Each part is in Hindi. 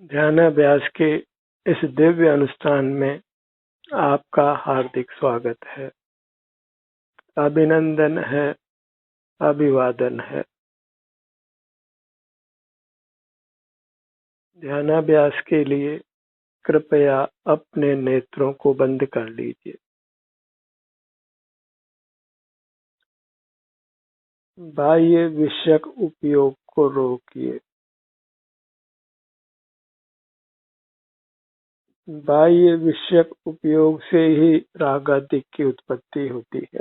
ध्यानाभ्यास के इस दिव्य अनुष्ठान में आपका हार्दिक स्वागत है। अभिनंदन है, अभिवादन है। ध्यानाभ्यास के लिए कृपया अपने नेत्रों को बंद कर लीजिए। बाह्य विषयक उपयोग को रोकिए। बाह्य विषयक उपयोग से ही रागादिक की उत्पत्ति होती है।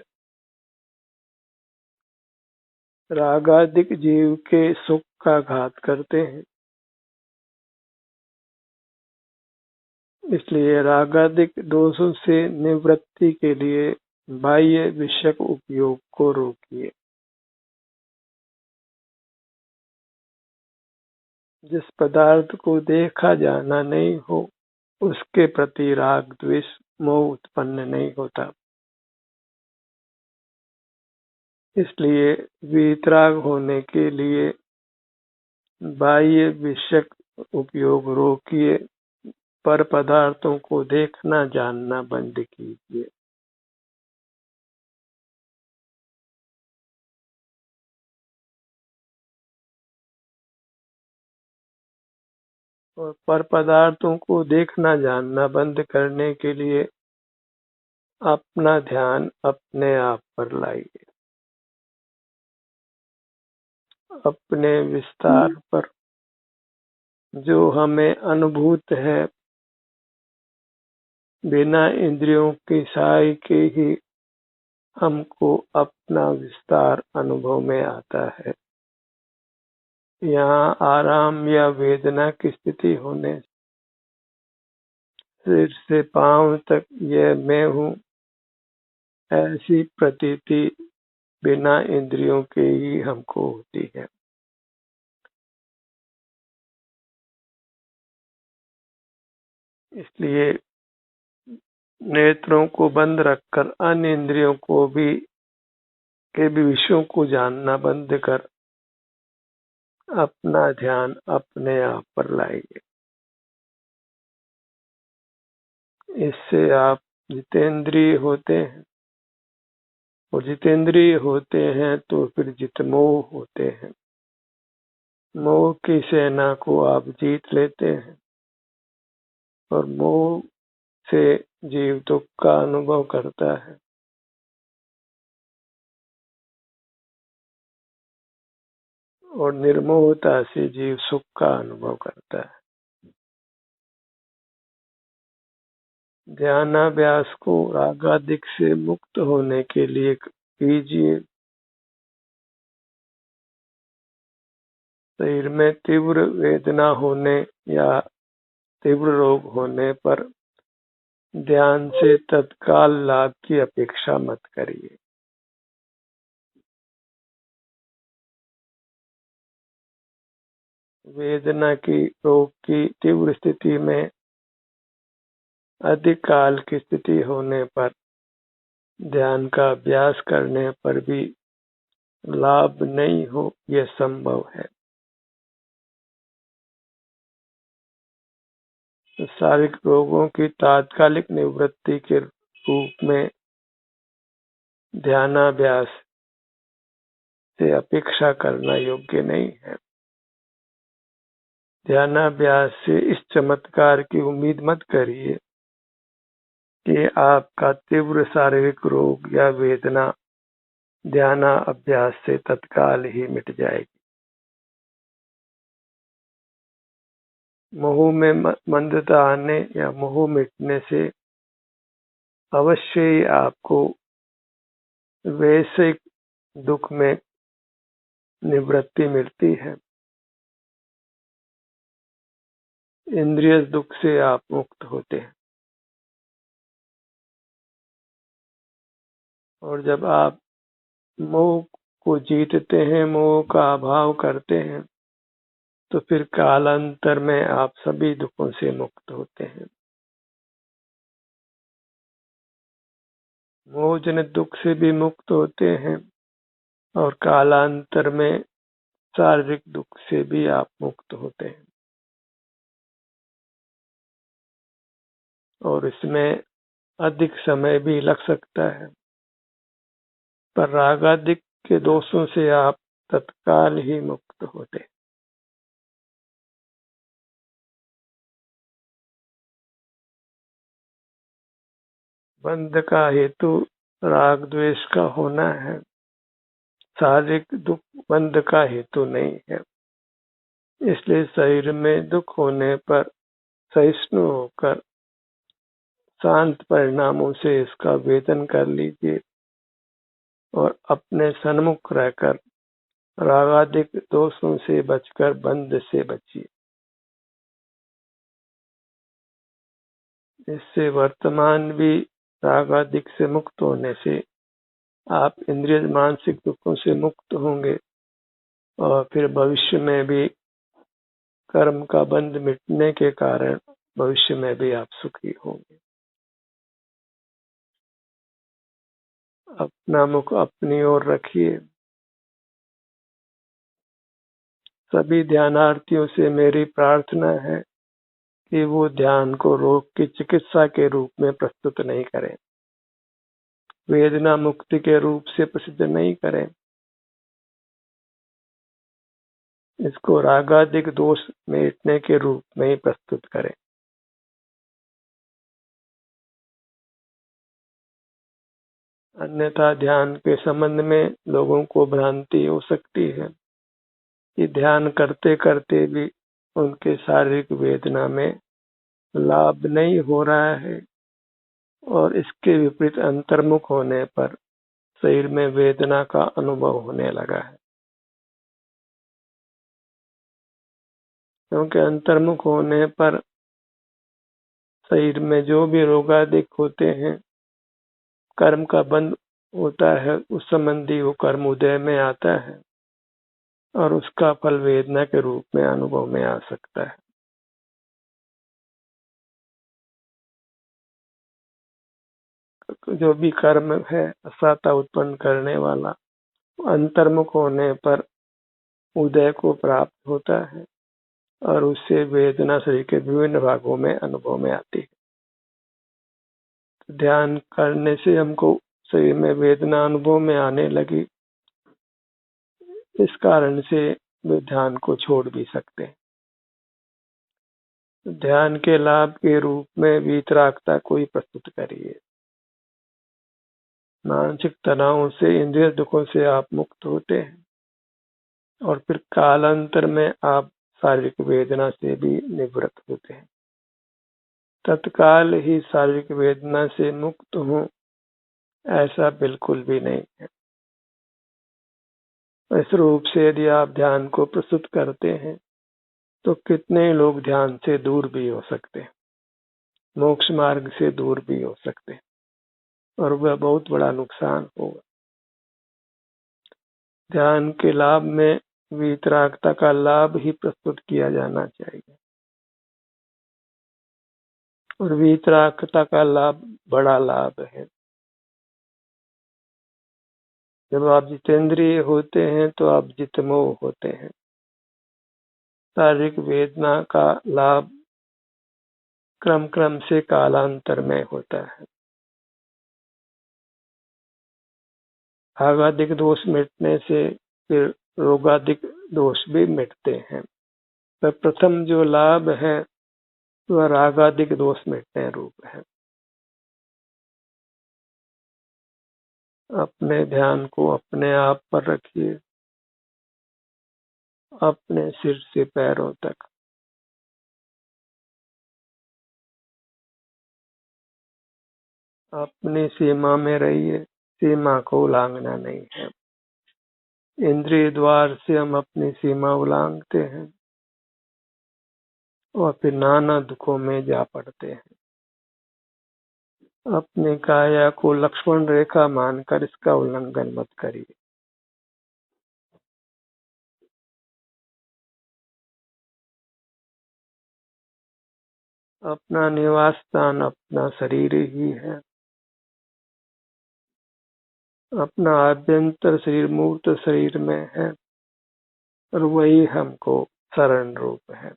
रागादिक जीव के सुख का घात करते हैं, इसलिए रागादिक दोषों से निवृत्ति के लिए बाह्य विषयक उपयोग को रोकिए। जिस पदार्थ को देखा जाना नहीं हो उसके प्रति राग द्वेष मोह उत्पन्न नहीं होता। इसलिए वीतराग होने के लिए बाह्य विषयक उपयोग रोकिए, पर पदार्थों को देखना जानना बंद कीजिए। और पर पदार्थों को देखना जानना बंद करने के लिए अपना ध्यान अपने आप पर लाइए, अपने विस्तार पर जो हमें अनुभूत है। बिना इंद्रियों की सहाय के ही हमको अपना विस्तार अनुभव में आता है। यहाँ आराम या वेदना की स्थिति होने, सिर से पांव तक यह मैं हूँ ऐसी प्रतीति बिना इंद्रियों के ही हमको होती है। इसलिए नेत्रों को बंद रखकर अन्य इंद्रियों को भी के भी विषयों को जानना बंद कर अपना ध्यान अपने आप पर लाइए। इससे आप जितेंद्रिय होते हैं, और जितेंद्रिय होते हैं तो फिर जितमोह होते हैं। मोह की सेना को आप जीत लेते हैं और मोह से जीव दुख का अनुभव करता है। और निर्मोहता से जीव सुख का अनुभव करता है। ध्यानाभ्यास को रागादिक से मुक्त होने के लिए कीजिए। शरीर में तीव्र वेदना होने या तीव्र रोग होने पर ध्यान से तत्काल लाभ की अपेक्षा मत करिए। वेदना की रोग की तीव्र स्थिति में अधिक काल की स्थिति होने पर ध्यान का अभ्यास करने पर भी लाभ नहीं हो, यह संभव है। शारीरिक रोगों की तात्कालिक निवृत्ति के रूप में ध्यानाभ्यास से अपेक्षा करना योग्य नहीं है। ध्यानाभ्यास से इस चमत्कार की उम्मीद मत करिए कि आपका तीव्र शारीरिक रोग या वेदना ध्यानाभ्यास से तत्काल ही मिट जाएगी। मोह में मंदता आने या मोह मिटने से अवश्य ही आपको वैश्विक दुख में निवृत्ति मिलती है। इंद्रिय दुख से आप मुक्त होते हैं। और जब आप मोह को जीतते हैं, मोह का अभाव करते हैं, तो फिर कालांतर में आप सभी दुखों से मुक्त होते हैं। मोहजनित दुख से भी मुक्त होते हैं और कालांतर में शारीरिक दुख से भी आप मुक्त होते हैं। और इसमें अधिक समय भी लग सकता है, पर रागादिक के दोषों से आप तत्काल ही मुक्त होते। बंध का हेतु राग द्वेष का होना है, शारीरिक दुख बंध का हेतु नहीं है। इसलिए शरीर में दुख होने पर सहिष्णु होकर शांत परिणामों से इसका वेदन कर लीजिए और अपने सन्मुख रहकर रागादिक दोषों से बचकर बंध से बचिए। इससे वर्तमान भी रागादिक से मुक्त होने से आप इंद्रिय मानसिक दुखों से मुक्त होंगे और फिर भविष्य में भी कर्म का बंध मिटने के कारण भविष्य में भी आप सुखी होंगे। अपना मुख अपनी ओर रखिए। सभी ध्यानार्थियों से मेरी प्रार्थना है कि वो ध्यान को रोग की चिकित्सा के रूप में प्रस्तुत नहीं करें, वेदना मुक्ति के रूप से प्रसिद्ध नहीं करें, इसको रागादिक दोष मिटने के रूप में ही प्रस्तुत करें। अन्यथा ध्यान के संबंध में लोगों को भ्रांति हो सकती है कि ध्यान करते करते भी उनके शारीरिक वेदना में लाभ नहीं हो रहा है और इसके विपरीत अंतर्मुख होने पर शरीर में वेदना का अनुभव होने लगा है। क्योंकि अंतर्मुख होने पर शरीर में जो भी रोगादिक होते हैं, कर्म का बंध होता है, उस संबंधी वो कर्म उदय में आता है और उसका फल वेदना के रूप में अनुभव में आ सकता है। जो भी कर्म है असाता उत्पन्न करने वाला, अंतर्मुख होने पर उदय को प्राप्त होता है और उससे वेदना शरीर के विभिन्न भागों में अनुभव में आती है। ध्यान करने से हमको शरीर में वेदना अनुभव में आने लगी, इस कारण से वे ध्यान को छोड़ भी सकते हैं। ध्यान के लाभ के रूप में वीतरागता को ही प्रस्तुत करिए। मानसिक तनावों से, इंद्रिय दुखों से आप मुक्त होते हैं और फिर कालांतर में आप शारीरिक वेदना से भी निवृत्त होते हैं। तत्काल ही शारीरिक वेदना से मुक्त हूं, ऐसा बिल्कुल भी नहीं है। इस रूप से यदि आप ध्यान को प्रस्तुत करते हैं तो कितने लोग ध्यान से दूर भी हो सकते हैं, मोक्ष मार्ग से दूर भी हो सकते हैं और वह बहुत बड़ा नुकसान होगा। ध्यान के लाभ में वीतरागता का लाभ ही प्रस्तुत किया जाना चाहिए और वीतरागता का लाभ बड़ा लाभ है। जब आप जितेंद्रिय होते हैं तो आप जितमोह होते हैं। शारीरिक वेदना का लाभ क्रम क्रम से कालांतर में होता है। रागादिक दोष मिटने से फिर रोगादिक दोष भी मिटते हैं, पर प्रथम जो लाभ है वह रागादिक दोष मिटने रूप है। अपने ध्यान को अपने आप पर रखिए, अपने सिर से पैरों तक। अपनी सीमा में रहिए, सीमा को उल्लंघना नहीं है। इंद्रिय द्वार से हम अपनी सीमा उल्लंघते हैं और फिर नाना दुखों में जा पड़ते हैं। अपने काया को लक्ष्मण रेखा मानकर इसका उल्लंघन मत करिए। अपना निवास स्थान अपना शरीर ही है। अपना आभ्यंतर शरीर मूर्त शरीर में है और वही हमको शरण रूप है।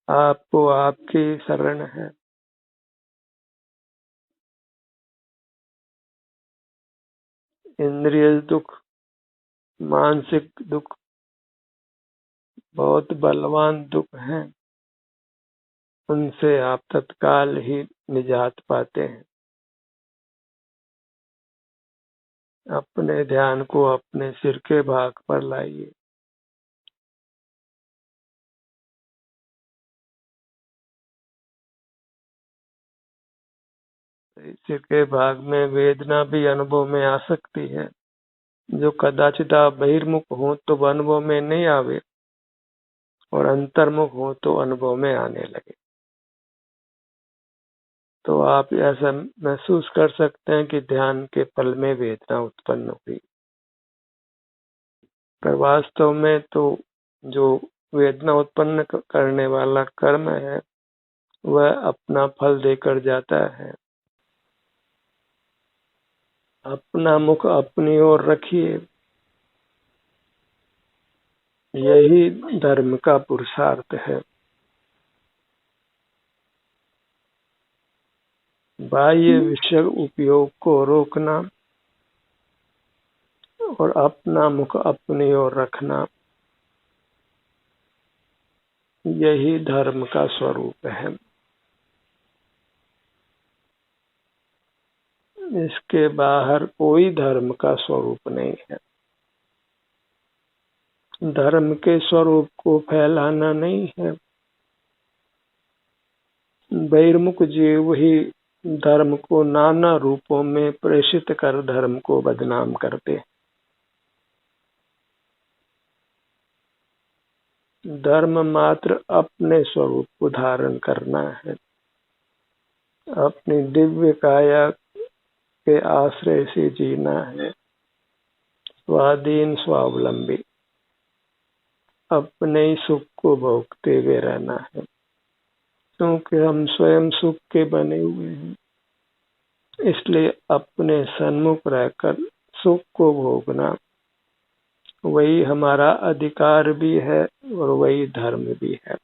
आपको आपकी शरण है। इंद्रिय दुख, मानसिक दुख बहुत बलवान दुख हैं, उनसे आप तत्काल ही निजात पाते हैं। अपने ध्यान को अपने सिर के भाग पर लाइए। सिर के भाग में वेदना भी अनुभव में आ सकती है, जो कदाचित आप बहिर्मुख हो तो अनुभव में नहीं आवे और अंतर्मुख हो तो अनुभव में आने लगे। तो आप ऐसा महसूस कर सकते हैं कि ध्यान के पल में वेदना उत्पन्न हुई, पर वास्तव में तो जो वेदना उत्पन्न करने वाला कर्म है वह अपना फल देकर जाता है। अपना मुख अपनी ओर रखिए, यही धर्म का पुरुषार्थ है। बाह्य विषय उपयोग को रोकना और अपना मुख अपनी ओर रखना, यही धर्म का स्वरूप है। इसके बाहर कोई धर्म का स्वरूप नहीं है। धर्म के स्वरूप को फैलाना नहीं है। बहिर्मुख जीव ही धर्म को नाना रूपों में प्रेषित कर धर्म को बदनाम करते। धर्म मात्र अपने स्वरूप को धारण करना है, अपनी दिव्य काया के आश्रय से जीना है, स्वाधीन स्वावलंबी, अपने ही सुख को भोगते हुए रहना है, क्योंकि हम स्वयं सुख के बने हुए हैं। इसलिए अपने सन्मुख रहकर सुख को भोगना वही हमारा अधिकार भी है और वही धर्म भी है।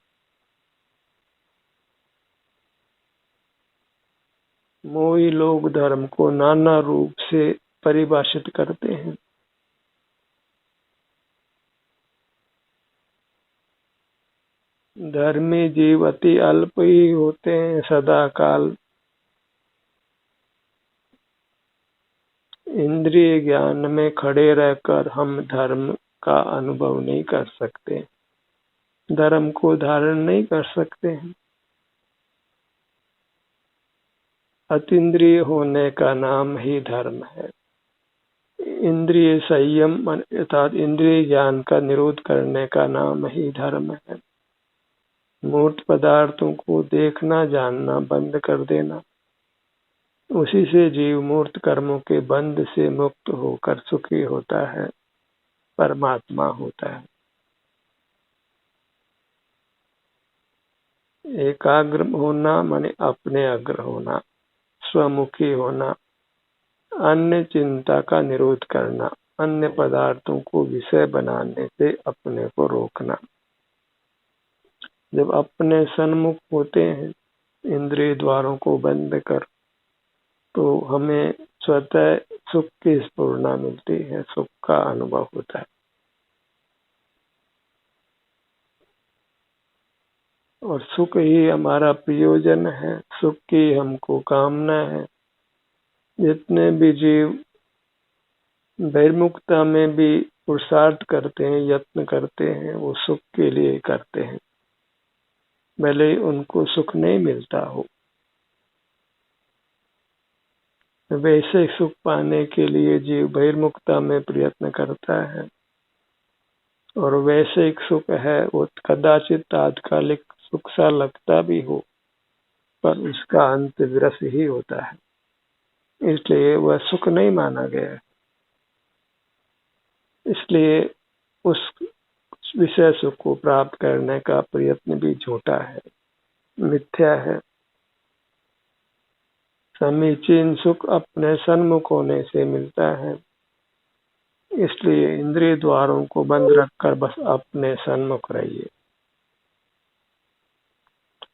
मोही लोग धर्म को नाना रूप से परिभाषित करते हैं। धर्मी जीव अति अल्प ही होते हैं, सदा काल इंद्रिय ज्ञान में खड़े रहकर हम धर्म का अनुभव नहीं कर सकते, धर्म को धारण नहीं कर सकते हैं। अतीन्द्रिय होने का नाम ही धर्म है। इंद्रिय संयम अर्थात इंद्रिय ज्ञान का निरोध करने का नाम ही धर्म है। मूर्त पदार्थों को देखना जानना बंद कर देना, उसी से जीव मूर्त कर्मों के बंध से मुक्त होकर सुखी होता है, परमात्मा होता है। एकाग्र होना माने अपने अग्र होना, स्वमुखी होना, अन्य चिंता का निरोध करना, अन्य पदार्थों को विषय बनाने से अपने को रोकना। जब अपने सन्मुख होते हैं इंद्रिय द्वारों को बंद कर, तो हमें स्वतः सुख की स्फुरना मिलती है, सुख का अनुभव होता है। और सुख ही हमारा प्रयोजन है, सुख की हमको कामना है। जितने भी जीव बहिर्मुखता में भी पुरुषार्थ करते हैं, यत्न करते हैं, वो सुख के लिए करते हैं, भले उनको सुख नहीं मिलता हो। वैसे सुख पाने के लिए जीव बहिर्मुखता में प्रयत्न करता है, और वैसे एक सुख है वो कदाचित तात्कालिक सुख सा लगता भी हो, पर उसका अंत विरस ही होता है, इसलिए वह सुख नहीं माना गया। इसलिए उस विषय सुख को प्राप्त करने का प्रयत्न भी झूठा है, मिथ्या है। समीचीन सुख अपने सन्मुख होने से मिलता है, इसलिए इंद्रिय द्वारों को बंद रखकर बस अपने सन्मुख रहिए।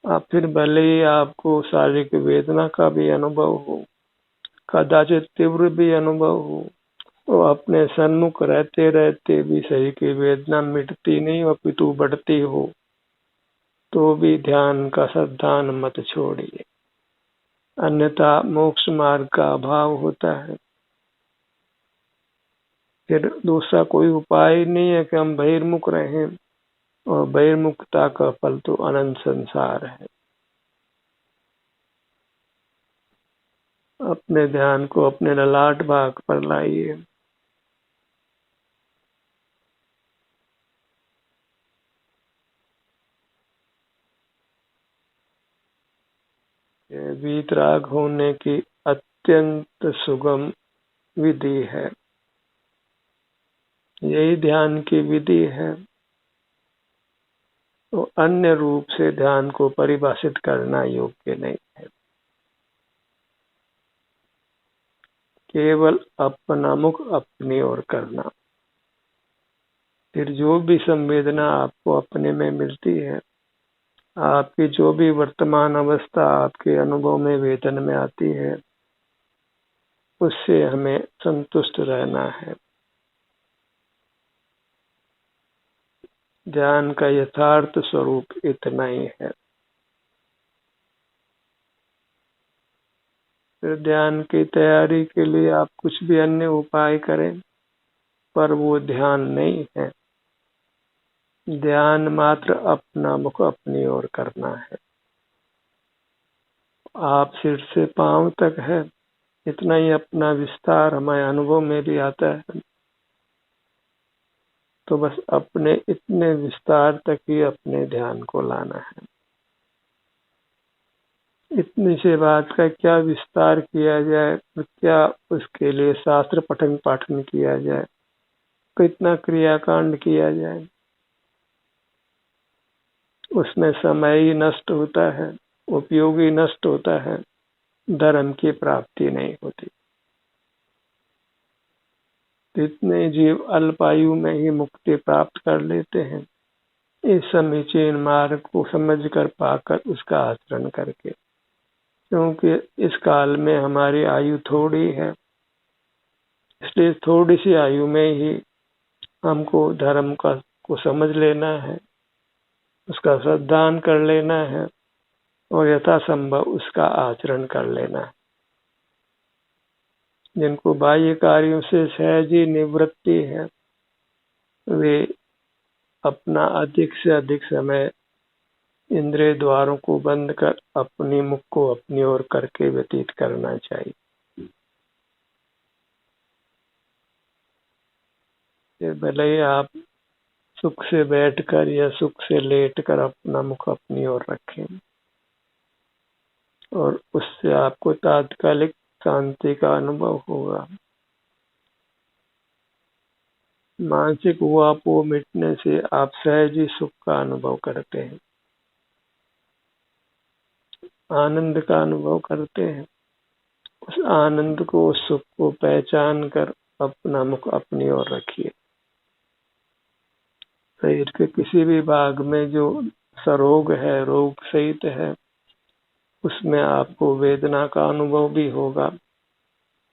आप फिर भले ही आपको शारीरिक वेदना का भी अनुभव हो, कदाचित तीव्र भी अनुभव हो, तो अपने सन्मुख रहते रहते भी शरीर की वेदना मिटती नहीं अपितु बढ़ती हो, तो भी ध्यान का साधन मत छोड़िए, अन्यथा मोक्ष मार्ग का अभाव होता है। फिर दूसरा कोई उपाय नहीं है कि हम बहिर्मुख रहें, और बहिर्मुखता का फल तो अनंत संसार है। अपने ध्यान को अपने ललाट भाग पर लाइए। ये वीतराग होने की अत्यंत सुगम विधि है, यही ध्यान की विधि है। तो अन्य रूप से ध्यान को परिभाषित करना योग्य नहीं है। केवल अपना मुख अपनी ओर करना, फिर जो भी संवेदना आपको अपने में मिलती है, आपकी जो भी वर्तमान अवस्था आपके अनुभव में वेदन में आती है, उससे हमें संतुष्ट रहना है। ध्यान का यथार्थ स्वरूप इतना ही है। फिर ध्यान की तैयारी के लिए आप कुछ भी अन्य उपाय करें, पर वो ध्यान नहीं है। ध्यान मात्र अपना मुख अपनी ओर करना है। आप सिर से पांव तक है, इतना ही अपना विस्तार हमारे अनुभव में भी आता है। तो बस अपने इतने विस्तार तक ही अपने ध्यान को लाना है। इतनी से बात का क्या विस्तार किया जाए, क्या उसके लिए शास्त्र पठन पाठन किया जाए, कितना क्रियाकांड किया जाए, उसमें समय ही नष्ट होता है, उपयोगी नष्ट होता है, धर्म की प्राप्ति नहीं होती। इतने जीव अल्पायु में ही मुक्ति प्राप्त कर लेते हैं, इस समीचीन मार्ग को समझकर पाकर उसका आचरण करके। क्योंकि इस काल में हमारी आयु थोड़ी है, इसलिए थोड़ी सी आयु में ही हमको धर्म का को समझ लेना है, उसका श्रद्धान कर लेना है, और यथासंभव उसका आचरण कर लेना है। जिनको बाह्य कार्यों से सहज ही निवृत्ति है, वे अपना अधिक से अधिक समय इंद्रिय द्वारों को बंद कर अपनी मुख को अपनी ओर करके व्यतीत करना चाहिए। भले ही आप सुख से बैठकर या सुख से लेटकर अपना मुख अपनी ओर रखें, और उससे आपको तात्कालिक शांति का अनुभव होगा। मानसिक उहापोह मिटने से आप सहज ही सुख का अनुभव करते हैं, आनंद का अनुभव करते हैं। उस आनंद को, उस सुख को पहचान कर अपना मुख अपनी ओर रखिए। शरीर के किसी भी भाग में जो सरोग है, रोग सहित है, उसमें आपको वेदना का अनुभव भी होगा,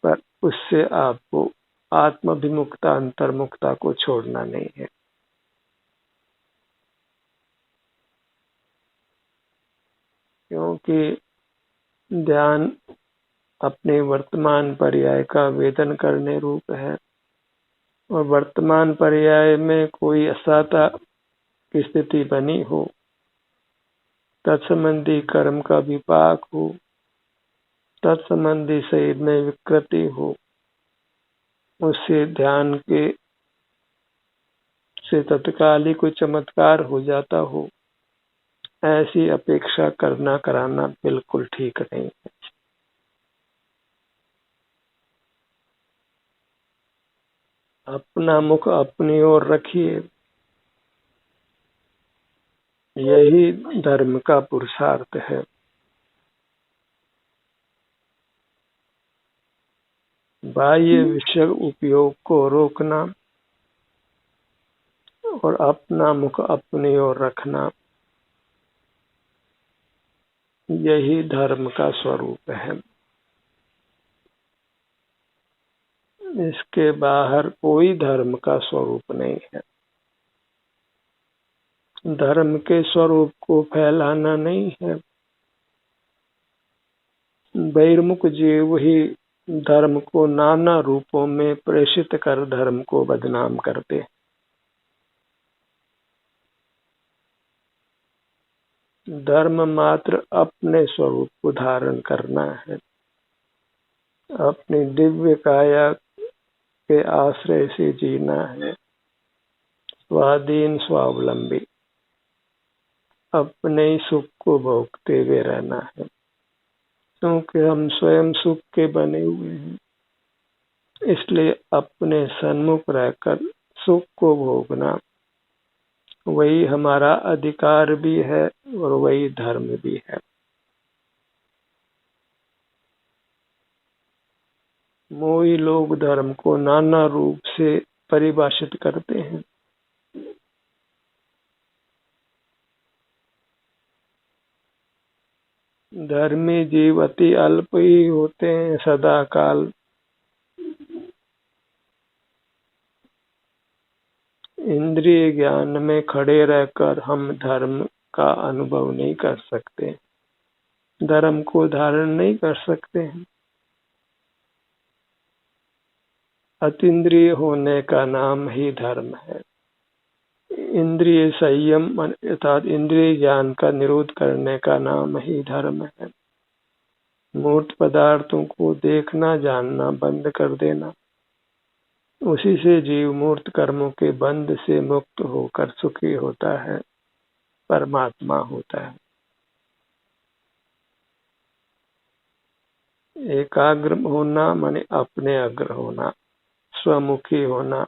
पर उससे आपको आत्माभिमुखता, अंतर्मुखता को छोड़ना नहीं है। क्योंकि ध्यान अपने वर्तमान पर्याय का वेदन करने रूप है, और वर्तमान पर्याय में कोई असाता की स्थिति बनी हो, तत्संबंधी कर्म का विपाक हो, तत्संबंधी शरीर में विकृति हो, उससे ध्यान के से तत्काल ही कोई चमत्कार हो जाता हो, ऐसी अपेक्षा करना कराना बिल्कुल ठीक नहीं है। अपना मुख अपनी ओर रखिए, यही धर्म का पुरुषार्थ है। बाह्य विषय उपयोग को रोकना और अपना मुख अपनी ओर रखना, यही धर्म का स्वरूप है। इसके बाहर कोई धर्म का स्वरूप नहीं है। धर्म के स्वरूप को फैलाना नहीं है। बहिर्मुख जीव ही धर्म को नाना रूपों में प्रेषित कर धर्म को बदनाम करते हैं। धर्म मात्र अपने स्वरूप को धारण करना है, अपनी दिव्य काया के आश्रय से जीना है, स्वाधीन स्वावलंबी, अपने ही सुख को भोगते हुए रहना है, क्योंकि हम स्वयं सुख के बने हुए हैं। इसलिए अपने सन्मुख रहकर सुख को भोगना वही हमारा अधिकार भी है और वही धर्म भी है। मोही लोग धर्म को नाना रूप से परिभाषित करते हैं। धर्मी जीव अति अल्प ही होते हैं, सदा काल इंद्रिय ज्ञान में खड़े रहकर हम धर्म का अनुभव नहीं कर सकते, धर्म को धारण नहीं कर सकते हैं। अतीन्द्रिय होने का नाम ही धर्म है। इंद्रिय संयम अर्थात इंद्रिय ज्ञान का निरोध करने का नाम ही धर्म है। मूर्त पदार्थों को देखना जानना बंद कर देना, उसी से जीव मूर्त कर्मों के बंध से मुक्त होकर सुखी होता है, परमात्मा होता है। एकाग्र होना माने अपने अग्र होना, स्वमुखी होना,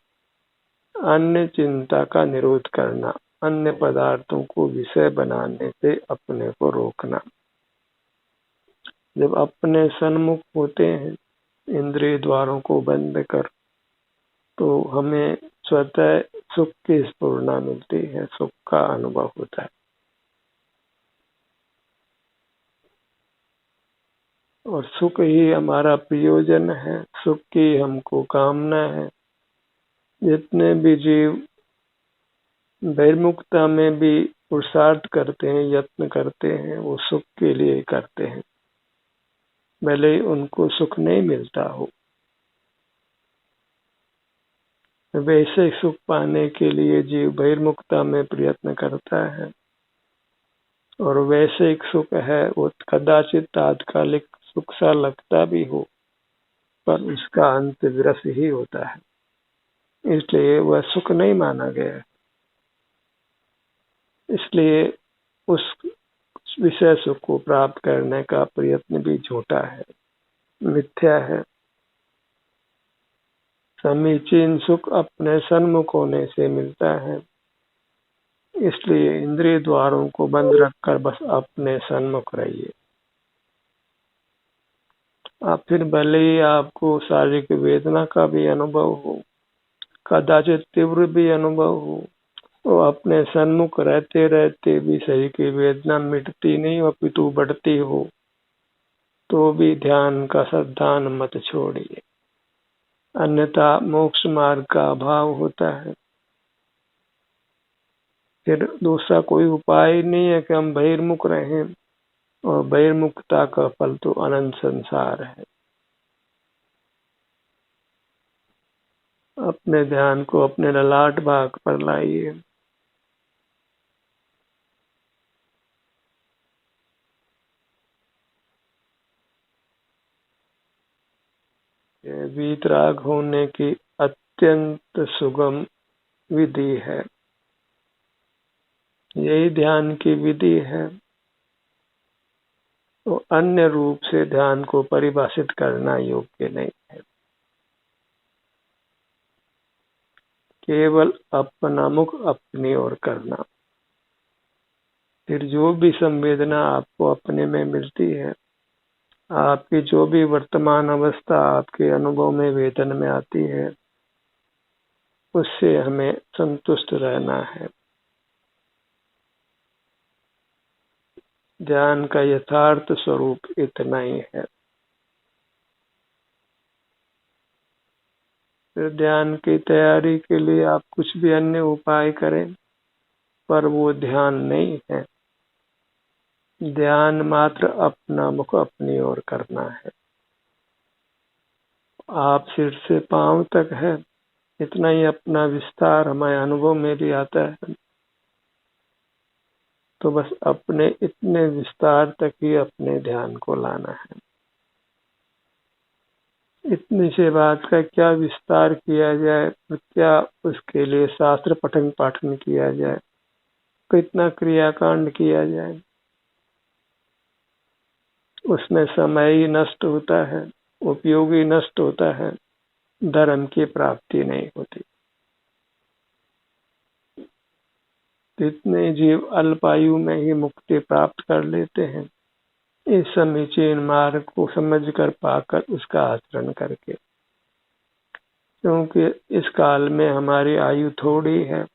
अन्य चिंता का निरोध करना, अन्य पदार्थों को विषय बनाने से अपने को रोकना। जब अपने सन्मुख होते हैं इंद्रिय द्वारों को बंद कर, तो हमें स्वतः सुख की स्फुरना मिलती है, सुख का अनुभव होता है। और सुख ही हमारा प्रयोजन है, सुख की हमको कामना है। जितने भी जीव बहिर्मुखता में भी पुरुषार्थ करते हैं, यत्न करते हैं, वो सुख के लिए करते हैं, भले उनको सुख नहीं मिलता हो। वैसे सुख पाने के लिए जीव बहिर्मुखता में प्रयत्न करता है, और वैसे एक सुख है वो कदाचित तात्कालिक सुख सा लगता भी हो, पर उसका अंत विरस ही होता है, इसलिए वह सुख नहीं माना गया। इसलिए उस विषय सुख को प्राप्त करने का प्रयत्न भी झूठा है, मिथ्या है। समीचीन सुख अपने सन्मुख होने से मिलता है, इसलिए इंद्रिय द्वारों को बंद रखकर बस अपने सन्मुख रहिए। आप फिर भले ही आपको शारीरिक वेदना का भी अनुभव हो, कदाचित तीव्र भी अनुभव हो, तो अपने सन्मुख रहते रहते भी शरीर की वेदना मिटती नहीं अपितु बढ़ती हो, तो भी ध्यान का साधन मत छोड़िए, अन्यथा मोक्ष मार्ग का अभाव होता है। फिर दूसरा कोई उपाय नहीं है कि हम बहिर्मुख रहें, और बहिर्मुखता का फल तो अनंत संसार है। अपने ध्यान को अपने ललाट भाग पर लाइए। वीतराग होने की अत्यंत सुगम विधि है, यही ध्यान की विधि है। तो अन्य रूप से ध्यान को परिभाषित करना योग्य नहीं है। केवल अपना मुख अपनी ओर करना, फिर जो भी संवेदना आपको अपने में मिलती है, आपकी जो भी वर्तमान अवस्था आपके अनुभव में वेदन में आती है, उससे हमें संतुष्ट रहना है। ध्यान का यथार्थ स्वरूप इतना ही है। फिर ध्यान की तैयारी के लिए आप कुछ भी अन्य उपाय करें, पर वो ध्यान नहीं है। ध्यान मात्र अपना मुख अपनी ओर करना है। आप सिर से पांव तक है, इतना ही अपना विस्तार हमारे अनुभव में भी आता है। तो बस अपने इतने विस्तार तक ही अपने ध्यान को लाना है। इतनी से बात का क्या विस्तार किया जाए, क्या उसके लिए शास्त्र पठन पाठन किया जाए, कितना क्रियाकांड किया जाए, उसमें समय ही नष्ट होता है, उपयोगी नष्ट होता है, धर्म की प्राप्ति नहीं होती। कितने जीव अल्पायु में ही मुक्ति प्राप्त कर लेते हैं, इस समीचीन मार्ग को समझकर पाकर उसका आचरण करके। क्योंकि इस काल में हमारी आयु थोड़ी है,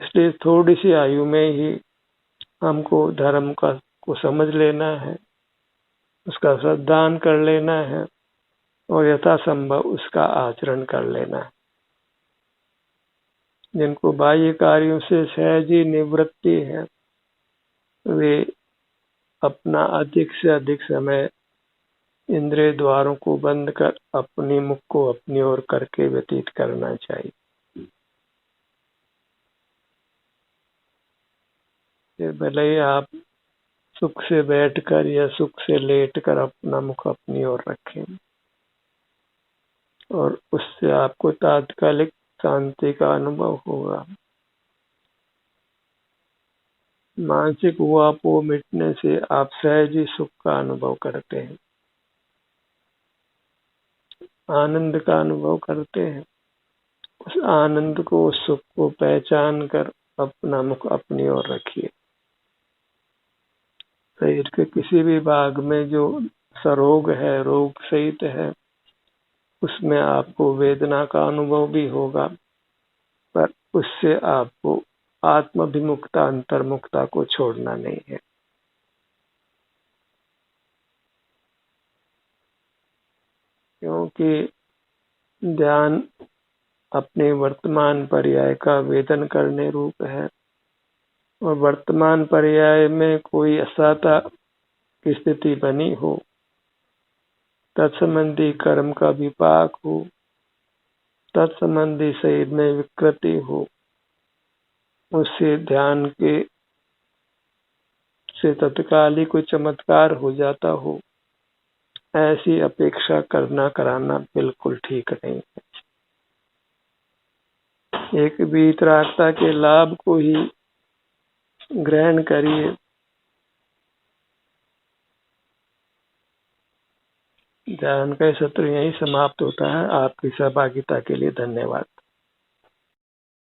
इसलिए थोड़ी सी आयु में ही हमको धर्म को समझ लेना है, उसका श्रद्धान कर लेना है और यथासंभव उसका आचरण कर लेना है। जिनको बाह्य कार्यों से सहज ही निवृत्ति है, वे अपना अधिक से अधिक समय इंद्रिय द्वारों को बंद कर अपनी मुख को अपनी ओर करके व्यतीत करना चाहिए। फिर भले ही आप सुख से बैठकर या सुख से लेटकर अपना मुख अपनी ओर रखें, और उससे आपको तात्कालिक शांति का अनुभव होगा। मानसिक उहापोह मिटने से आप सहज ही सुख का अनुभव करते हैं, आनंद का अनुभव करते हैं। उस आनंद को, उस सुख को पहचान कर अपना मुख अपनी ओर रखिए। शरीर के किसी भी भाग में जो सरोग है, रोग सहित है, उसमें आपको वेदना का अनुभव भी होगा, पर उससे आपको आत्माभिमुखता, अंतर्मुखता को छोड़ना नहीं है। क्योंकि ध्यान अपने वर्तमान पर्याय का वेदन करने रूप है, और वर्तमान पर्याय में कोई असाता की स्थिति बनी हो, तत्संबंधी कर्म का विपाक हो, तत्संबंधी शरीर में विकृति हो, उससे ध्यान के से तत्काल ही कोई चमत्कार हो जाता हो, ऐसी अपेक्षा करना कराना बिल्कुल ठीक नहीं है। एक वीतरागता के लाभ को ही ग्रहण करिए। ध्यान का सत्र यही समाप्त होता है। आपकी सहभागिता के लिए धन्यवाद।